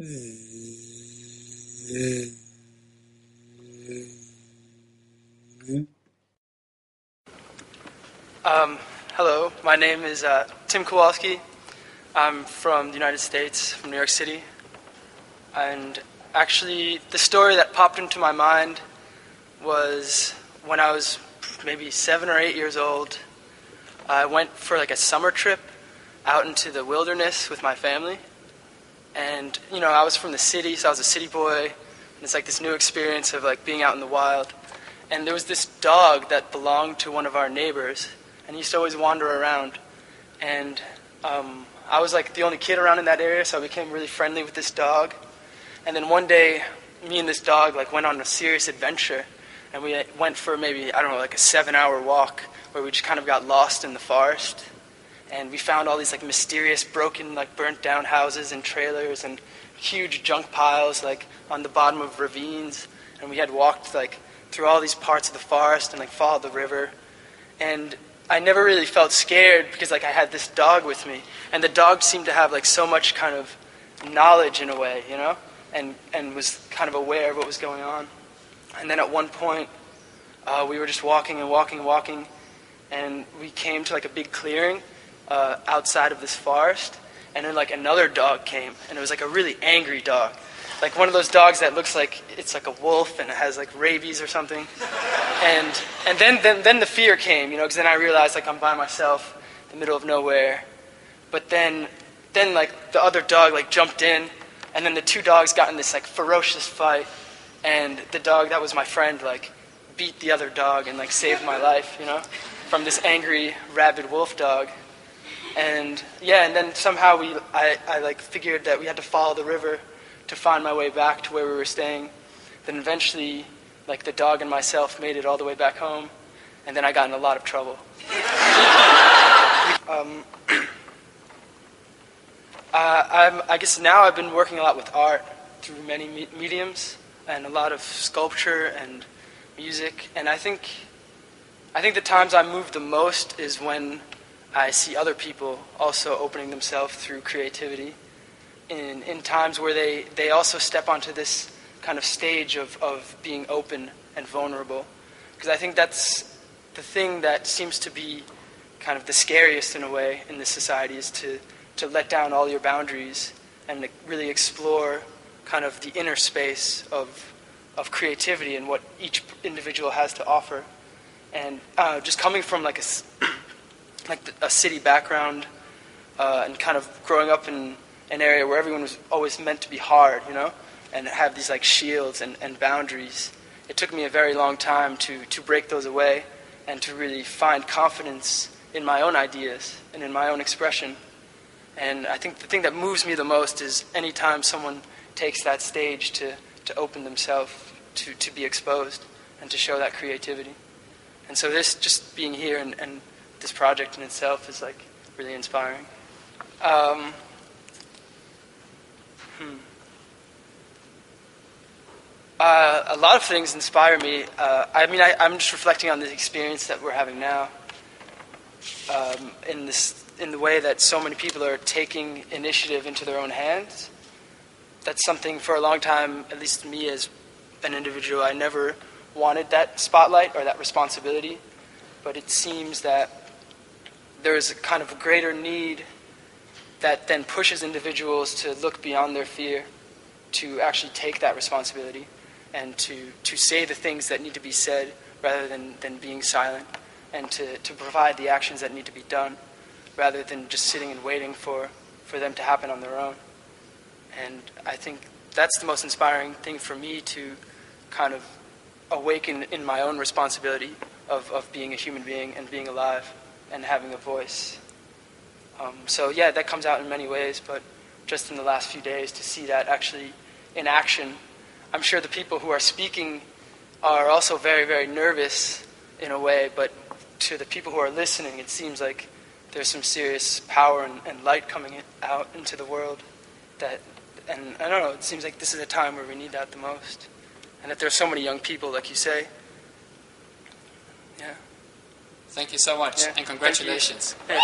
Hello, my name is Tim Kowalski. I'm from the United States, from New York City. And actually, the story that popped into my mind was when I was maybe 7 or 8 years old. I went for like a summer trip out into the wilderness with my family. And, you know, I was from the city, so I was a city boy. And it's like this new experience of like being out in the wild. And there was this dog that belonged to one of our neighbors. And he used to always wander around. And I was like the only kid around in that area, so I became really friendly with this dog. And then one day, me and this dog like went on a serious adventure. And we went for maybe, I don't know, like a 7-hour walk where we just kind of got lost in the forest. And we found all these like mysterious, broken, like burnt down houses and trailers and huge junk piles like on the bottom of ravines. And we had walked like through all these parts of the forest and like followed the river. And I never really felt scared because like I had this dog with me. And the dog seemed to have like so much kind of knowledge in a way, you know, and was kind of aware of what was going on. And then at one point, we were just walking and walking and walking, and we came to like a big clearing outside of this forest, and then like another dog came, and it was like a really angry dog. Like one of those dogs that looks like it's like a wolf and it has like rabies or something. And then the fear came, you know, because then I realized like I'm by myself in the middle of nowhere. But then like the other dog like jumped in, and then the two dogs got in this like ferocious fight, and the dog that was my friend like beat the other dog and like saved my life, you know, from this angry rabid wolf dog. And yeah, and then somehow I like figured that we had to follow the river to find my way back to where we were staying. Then eventually, like the dog and myself made it all the way back home, and then I got in a lot of trouble. I guess now I've been working a lot with art through many mediums, and a lot of sculpture and music. And I think the times I move the most is when I see other people also opening themselves through creativity. In times where they also step onto this kind of stage of being open and vulnerable. Because I think that's the thing that seems to be kind of the scariest in a way in this society, is to let down all your boundaries and really explore kind of the inner space of creativity and what each individual has to offer. And just coming from like a city background and kind of growing up in an area where everyone was always meant to be hard, you know, and have these like shields and boundaries. It took me a very long time to break those away and to really find confidence in my own ideas and in my own expression. And I think the thing that moves me the most is anytime someone takes that stage to open themselves, to be exposed and to show that creativity. And so this, just being here and this project in itself is like really inspiring. A lot of things inspire me. I'm just reflecting on the experience that we're having now. In the way that so many people are taking initiative into their own hands. That's something for a long time, at least me as an individual, I never wanted that spotlight or that responsibility. But it seems that there is a kind of a greater need that then pushes individuals to look beyond their fear, to actually take that responsibility, and to say the things that need to be said rather than being silent, and to provide the actions that need to be done rather than just sitting and waiting for them to happen on their own. And I think that's the most inspiring thing for me, to kind of awaken in my own responsibility of being a human being and being alive and having a voice. So yeah, that comes out in many ways, but just in the last few days to see that actually in action, I'm sure the people who are speaking are also very, very nervous in a way, but to the people who are listening, it seems like there's some serious power and light coming out into the world. And I don't know, it seems like this is a time where we need that the most. And that there are so many young people, like you say. Yeah. Thank you so much, and congratulations. Yeah,